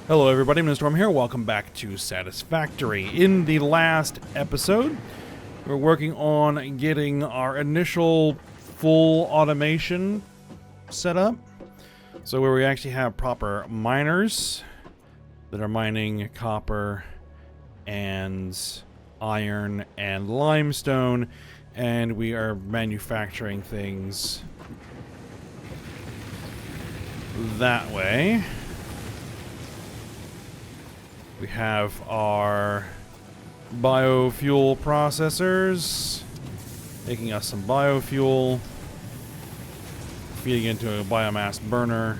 Hello everybody, Mr. Storm here. Welcome back to Satisfactory. In the last episode, we're working on getting our initial full automation set up. So where we actually have proper miners that are mining copper and iron and limestone, and we are manufacturing things that way. We have our biofuel processors making us some biofuel, feeding into a biomass burner.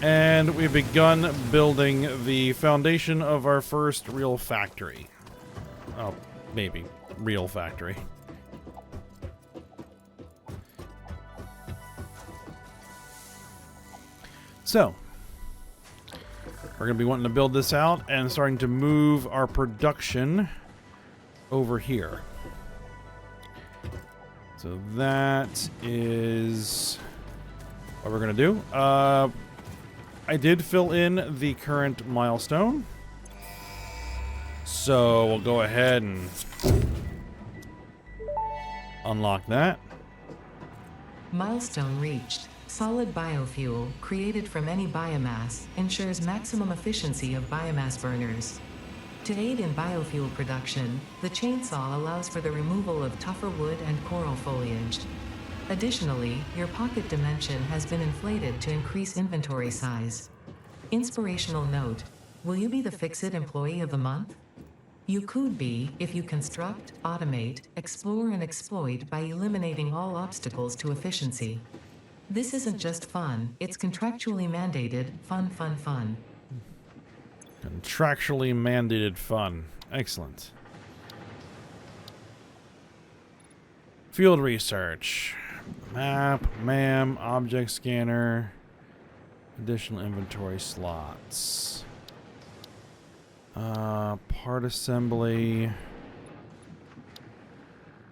And we've begun building the foundation of our first real factory. Oh, maybe real factory. So, we're going to be wanting to build this out and starting to move our production over here. So that is what we're going to do. I did fill in the current milestone. So we'll go ahead and unlock that. Milestone reached. Solid biofuel, created from any biomass, ensures maximum efficiency of biomass burners. To aid in biofuel production, the chainsaw allows for the removal of tougher wood and coral foliage. Additionally, your pocket dimension has been inflated to increase inventory size. Inspirational note: will you be the Fix-It Employee of the Month? You could be if you construct, automate, explore and exploit by eliminating all obstacles to efficiency. This isn't just fun, it's contractually mandated fun. Contractually mandated fun. Excellent. Field research. Map, MAM, object scanner. Additional inventory slots. Part assembly.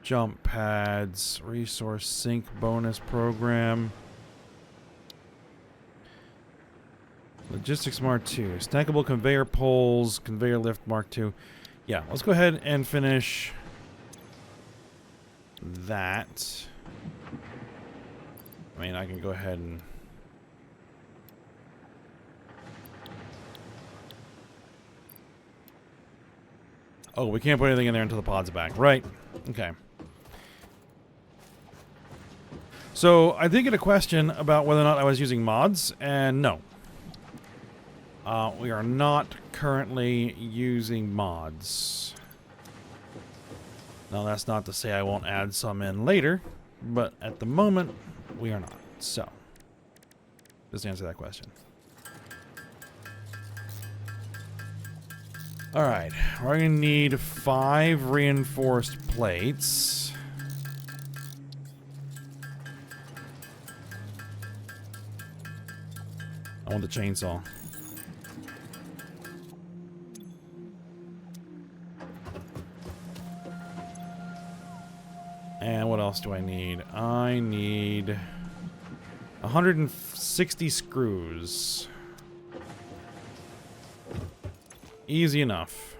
Jump pads. Resource sync bonus program. Logistics Mark II. Stackable conveyor poles. Conveyor lift Mark II. Yeah, let's go ahead and finish that. I mean, I can go ahead and... Oh, we can't put anything in there until the pod's back. Right. Okay. So, I did get a question about whether or not I was using mods, and no. We are not currently using mods. Now, that's not to say I won't add some in later, but at the moment, we are not. So, just answer that question. Alright, we're going to need 5 reinforced plates. I want the chainsaw. And what else do I need? I need 160 screws. Easy enough.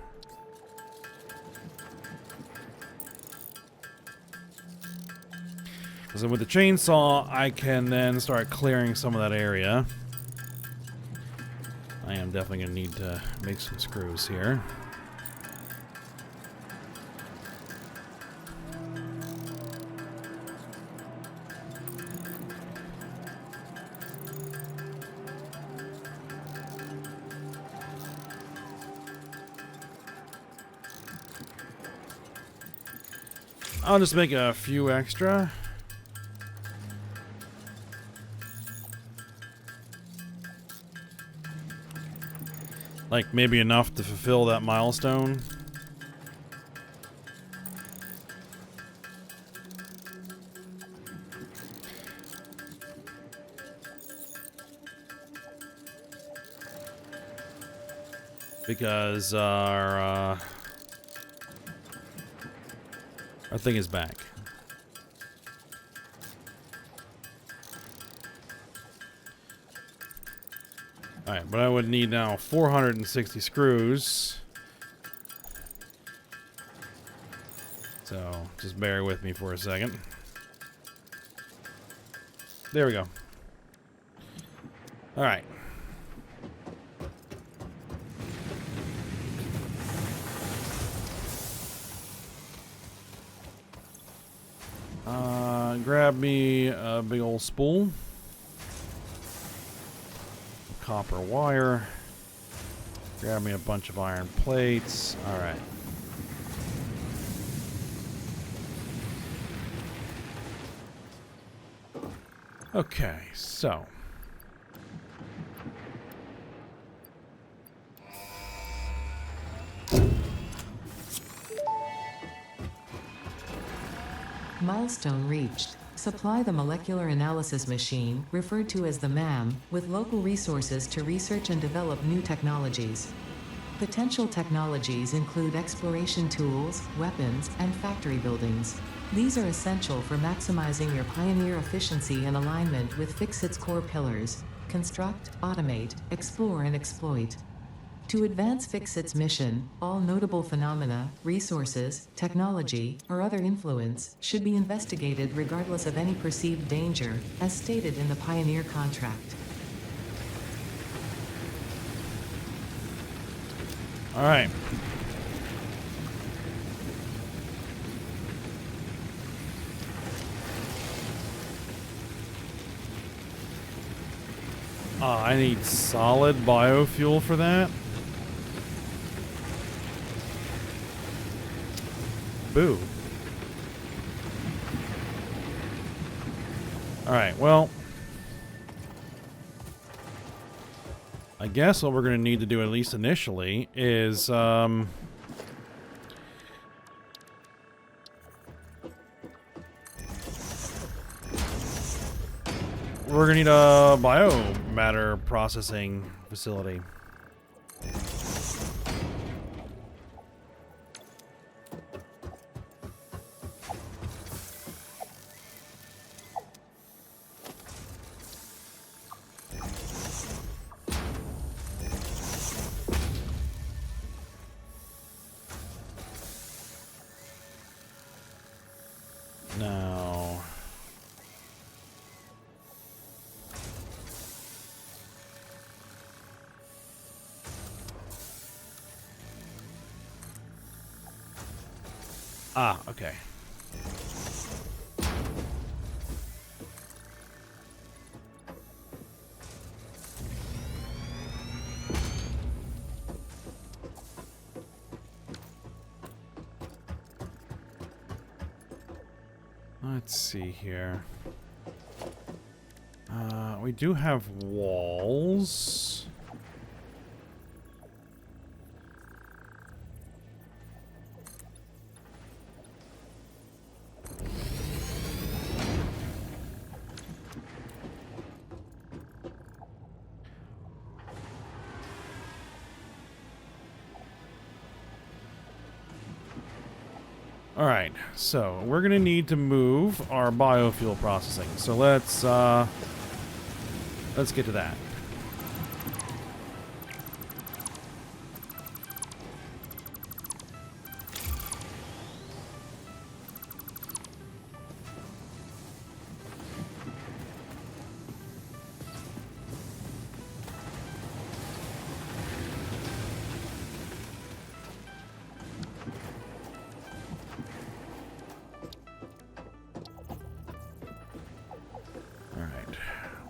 So with the chainsaw, I can then start clearing some of that area. I am definitely going to need to make some screws here. I'll just make a few extra. Like maybe enough to fulfill that milestone. Because our thing is back. Alright, but I would need now 460 screws. So, just bear with me for a second. There we go. Alright. Grab me a big old spool. Copper wire. Grab me a bunch of iron plates. Alright. Okay, so. Milestone reached. Supply the molecular analysis machine, referred to as the MAM, with local resources to research and develop new technologies. Potential technologies include exploration tools, weapons, and factory buildings. These are essential for maximizing your Pioneer efficiency and alignment with Fixit's core pillars: construct, automate, explore, and exploit. To advance Fixit's mission, all notable phenomena, resources, technology, or other influence should be investigated regardless of any perceived danger, as stated in the Pioneer contract. All right. I need solid biofuel for that. Boo. Alright, well, I guess what we're going to need to do, at least initially, is we're going to need a biomatter processing facility. Now, okay. Let's see here. We do have walls. Alright, so we're gonna need to move our biofuel processing. So let's get to that.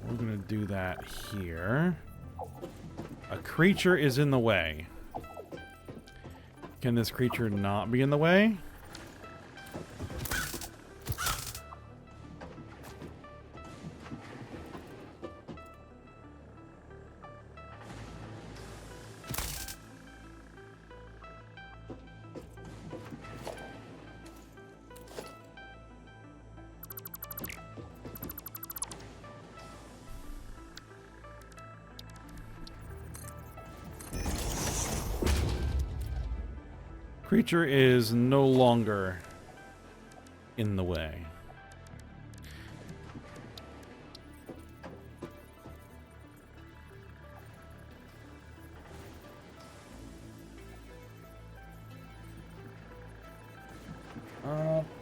We're gonna do that here. A creature is in the way. Can this creature not be in the way? Creature is no longer in the way.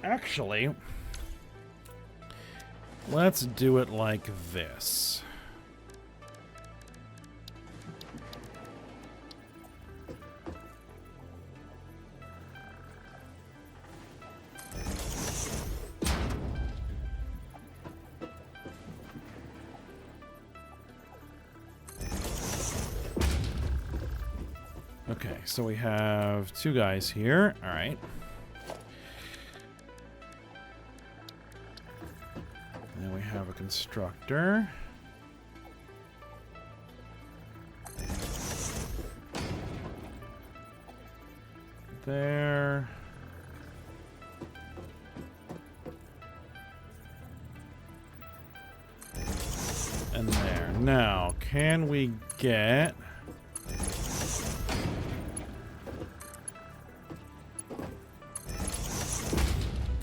Actually, let's do it like this. Okay, so we have 2 guys here. All right. And then we have a constructor. There. And there. Now, can we get...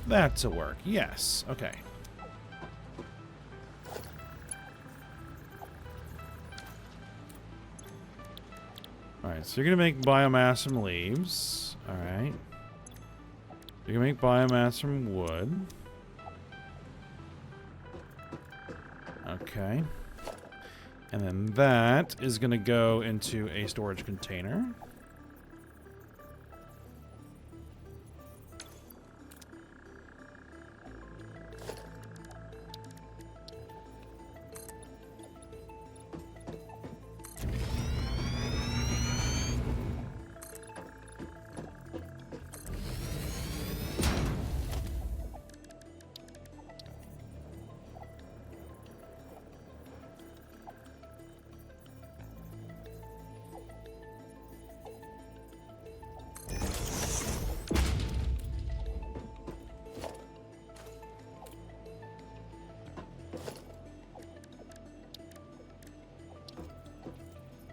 that to work? Yes. Okay. Alright, so you're going to make biomass from leaves. Alright. You're going to make biomass from wood. Okay. And then that is going to go into a storage container.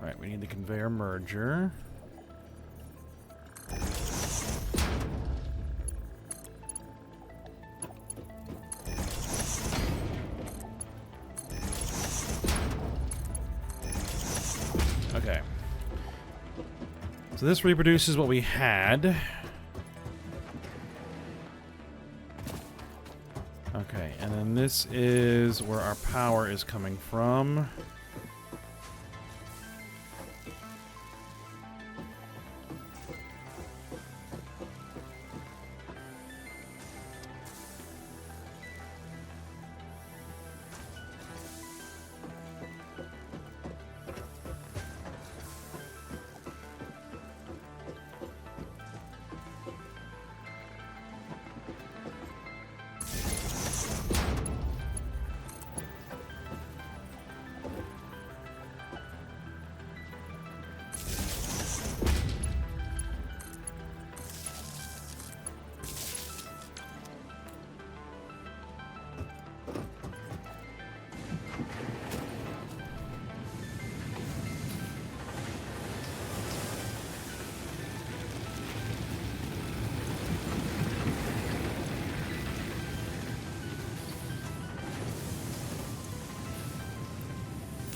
Right, we need the conveyor merger. Okay. So this reproduces what we had. Okay, and then this is where our power is coming from.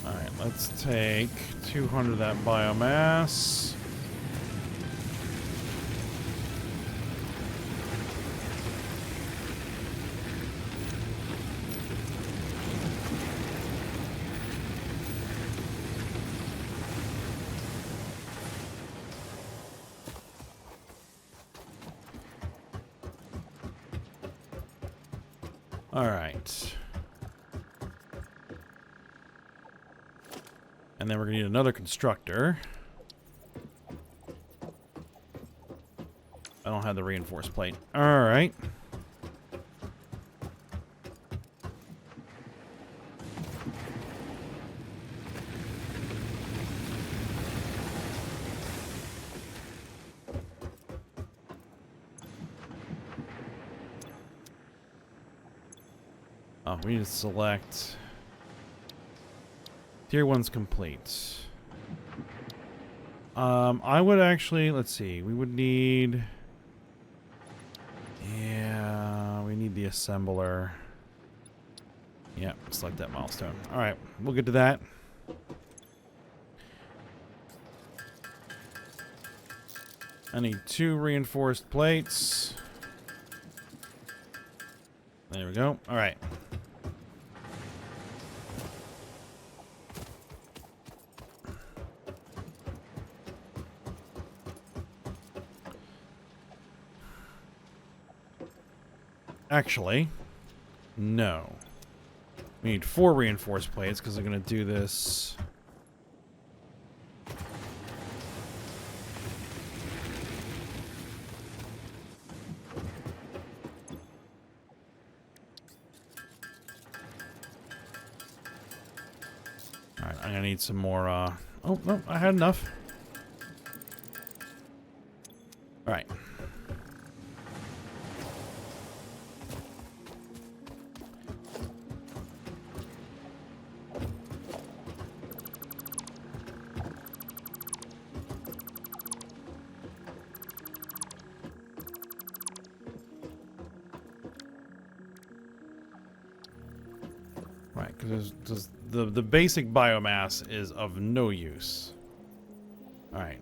Alright, let's take 200 of that biomass. Alright. And then we're going to need another constructor. I don't have the reinforced plate. Alright. Oh, we need to select... Tier 1's complete. I would actually... Let's see. We would need... Yeah, we need the assembler. Yeah, select that milestone. Alright, we'll get to that. I need 2 reinforced plates. There we go. All right. Actually, no. We need 4 reinforced plates because I'm going to do this. Alright, I'm going to need some more. Oh, no, I had enough. Alright. Right, because the basic biomass is of no use. All right.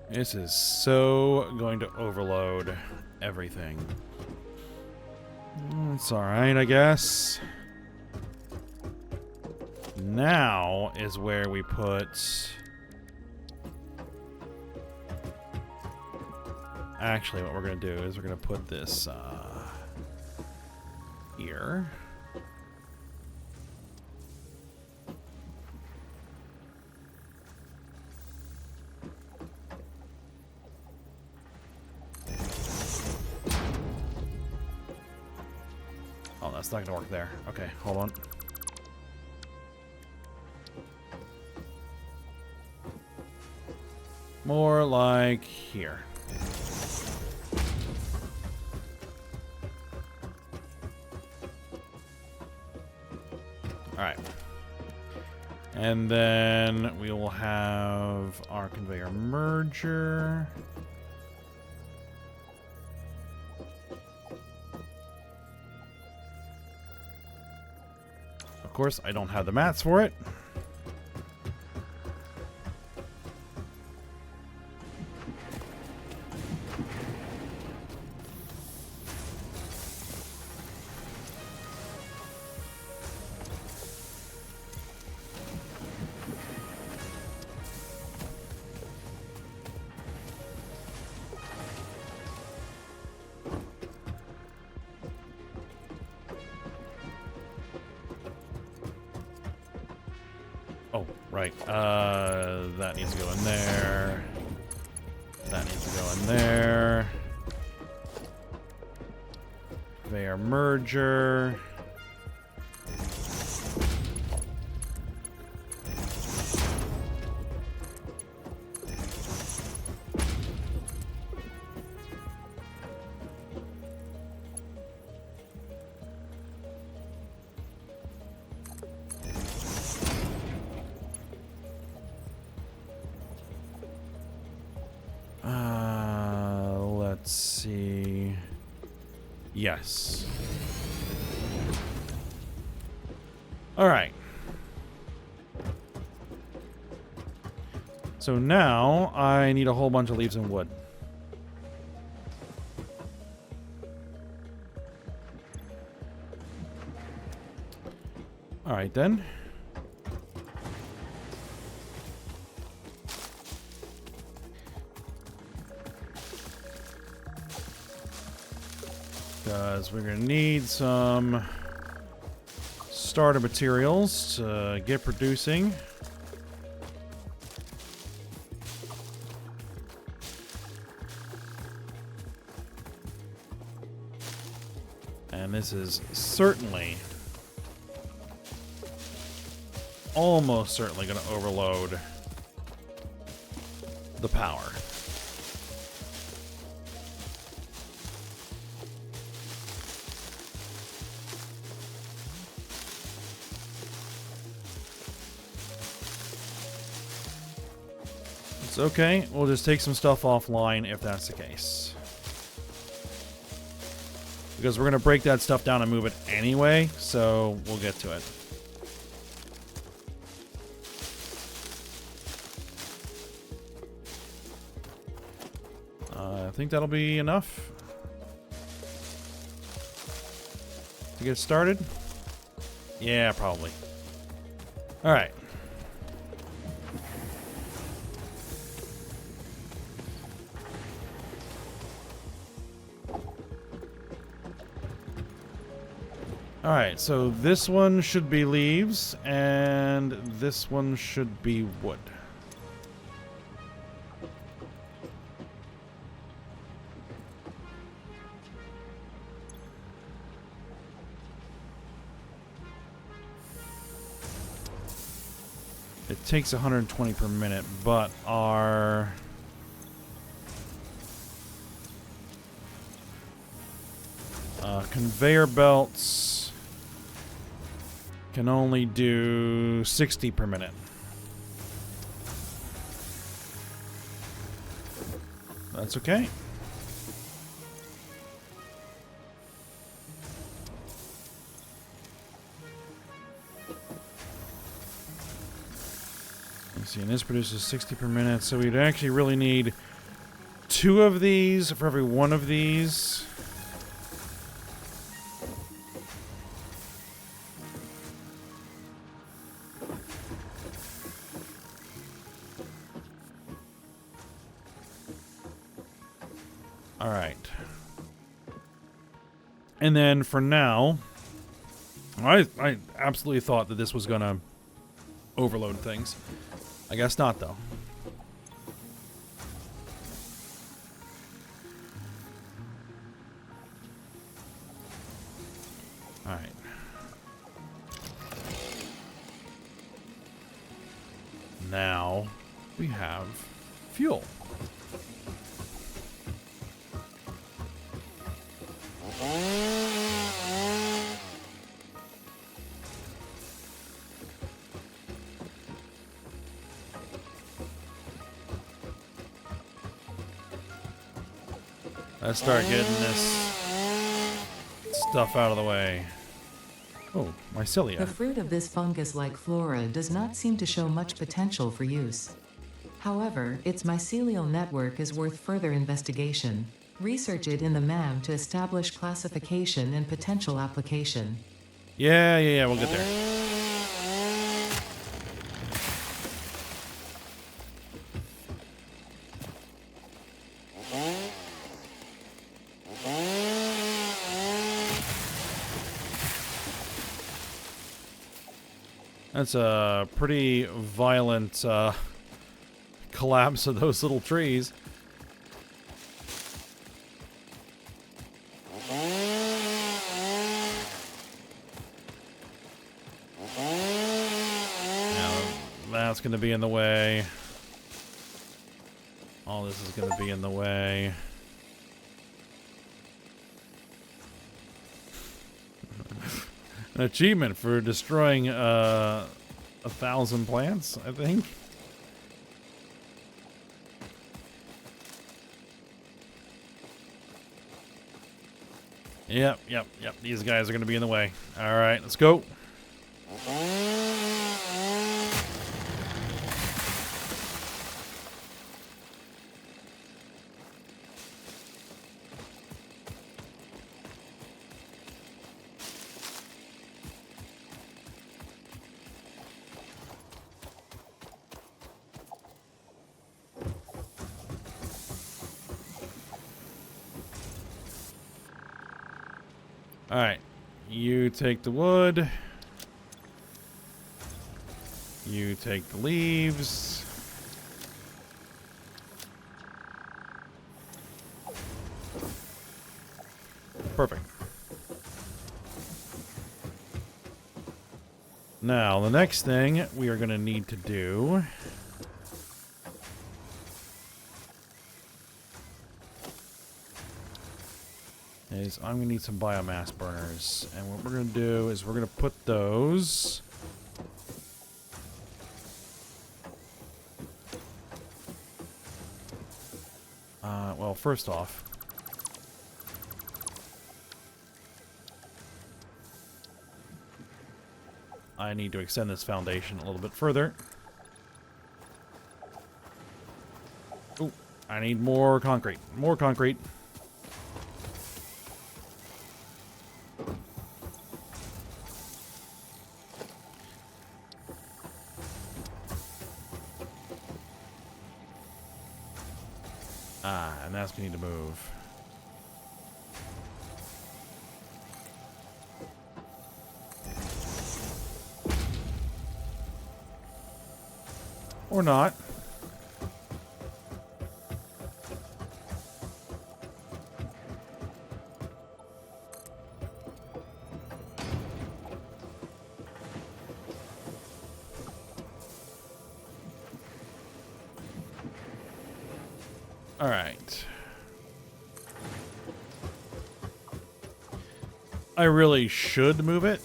This is so going to overload everything. It's alright, I guess. Now is where we put... Actually, what we're going to do is we're going to put this here. Oh, that's not gonna work there. Okay, hold on. More like here. Alright. And then we will have our conveyor merger. Of course, I don't have the mats for it. Oh, right. That needs to go in there. That needs to go in there. Conveyor merger. Let's see. Yes. All right. So now I need a whole bunch of leaves and wood. All right then. Because we're going to need some starter materials to get producing. And this is certainly, almost certainly going to overload the power. It's okay. We'll just take some stuff offline if that's the case. Because we're going to break that stuff down and move it anyway, so we'll get to it. I think that'll be enough to get started. Yeah, probably. All right. All right, so this one should be leaves, and this one should be wood. It takes 120 per minute, but our conveyor belts can only do 60 per minute. That's okay. See, and this produces 60 per minute, so we'd actually really need 2 of these for every 1 of these. All right. And then for now, I absolutely thought that this was going to overload things. I guess not, though. All right. Now we have fuel. Let's start getting this stuff out of the way. Oh, mycelia. The fruit of this fungus-like flora does not seem to show much potential for use. However, its mycelial network is worth further investigation. Research it in the MAM to establish classification and potential application. Yeah, we'll get there. That's a pretty violent collapse of those little trees. Now, that's going to be in the way. All this is going to be in the way. An achievement for destroying 1,000 plants, I think. Yep. These guys are going to be in the way. All right, let's go. All right, you take the wood. You take the leaves. Perfect. Now, the next thing we are going to need to do is I'm going to need some biomass burners. And what we're going to do is we're going to put those Well, first off, I need to extend this foundation a little bit further. Oh, I need more concrete. More concrete. And that's we need to move. Or not. All right. I really should move it.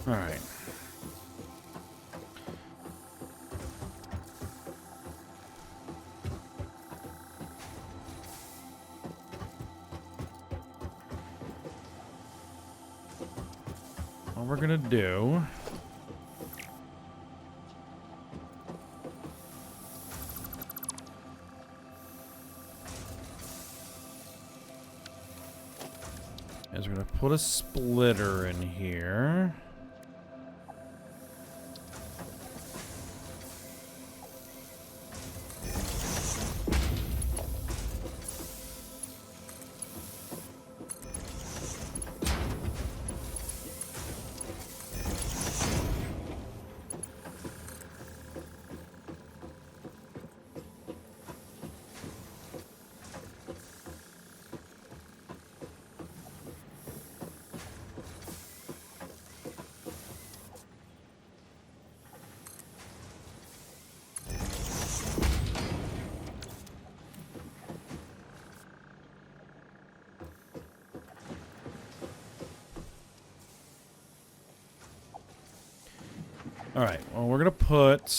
All right. What we're gonna do is we're gonna put a splitter in here. All right, well, we're gonna put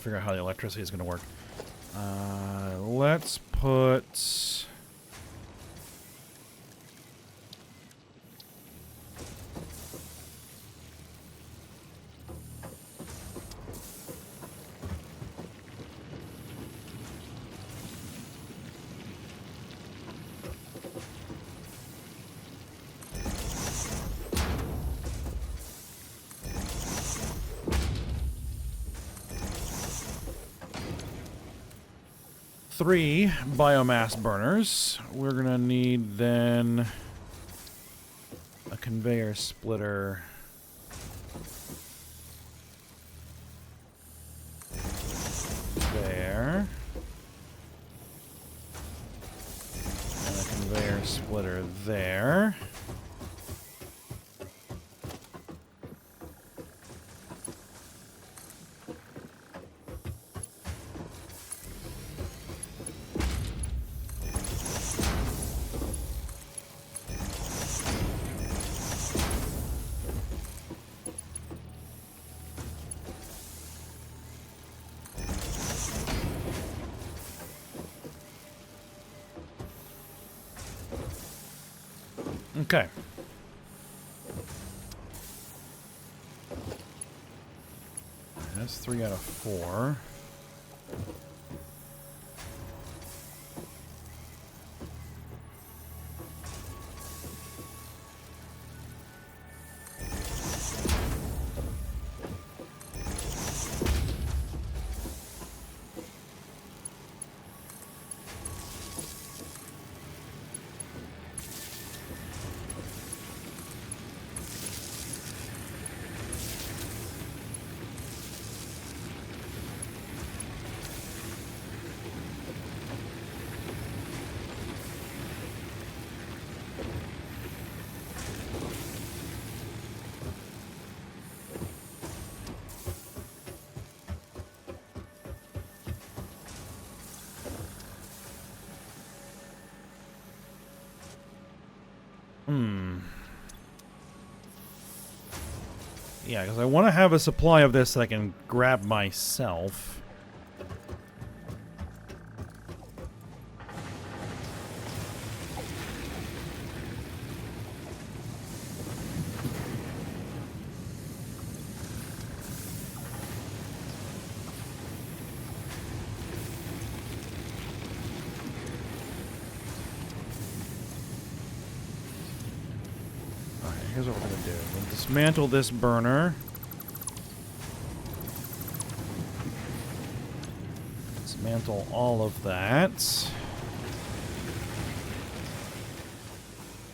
figure out how the electricity is gonna work. Let's put three biomass burners. We're gonna need then a conveyor splitter there, and a conveyor splitter there. Okay. That's 3 out of 4. Yeah, because I want to have a supply of this that I can grab myself. Here's what we're going to do. We'll dismantle this burner. Dismantle all of that.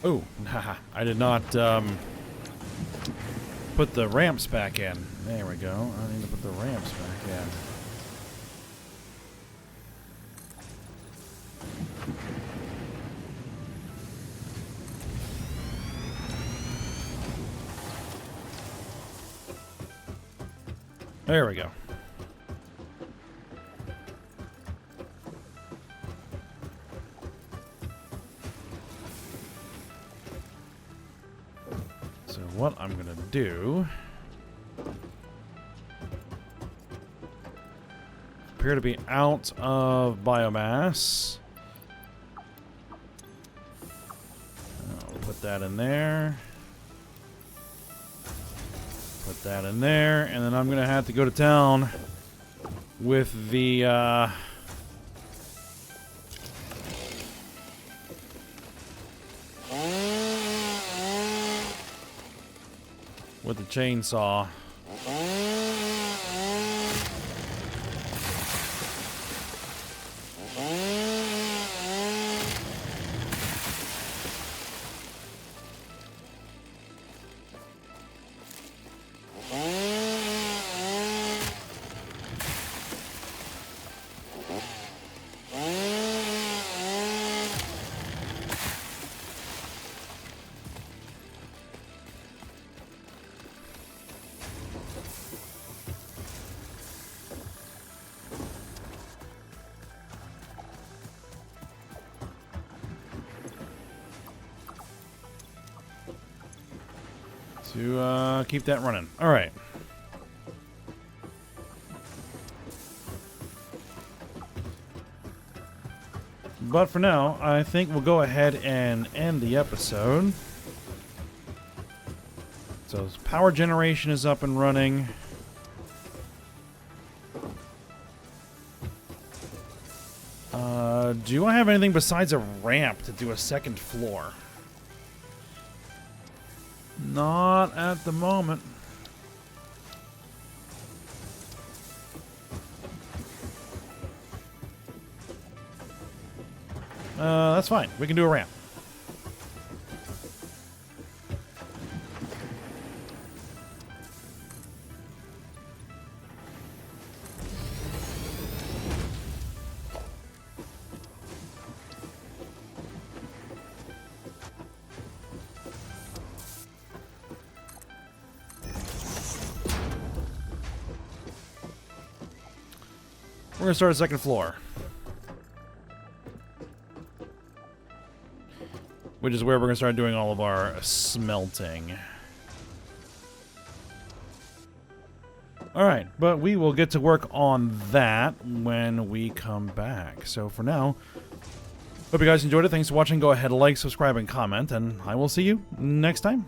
Oh, haha. I did not put the ramps back in. There we go. I need to put the ramps back in. There we go. So what I'm gonna do appear to be out of biomass. I'll put that in there. Put that in there, and then I'm gonna have to go to town with the chainsaw. To keep that running. All right. But for now, I think we'll go ahead and end the episode. So power generation is up and running. Do I have anything besides a ramp to do a second floor? Not at the moment. That's fine. We can do a ramp. We're going to start a second floor. Which is where we're going to start doing all of our smelting. Alright, but we will get to work on that when we come back. So for now, hope you guys enjoyed it. Thanks for watching. Go ahead, like, subscribe, and comment, and I will see you next time.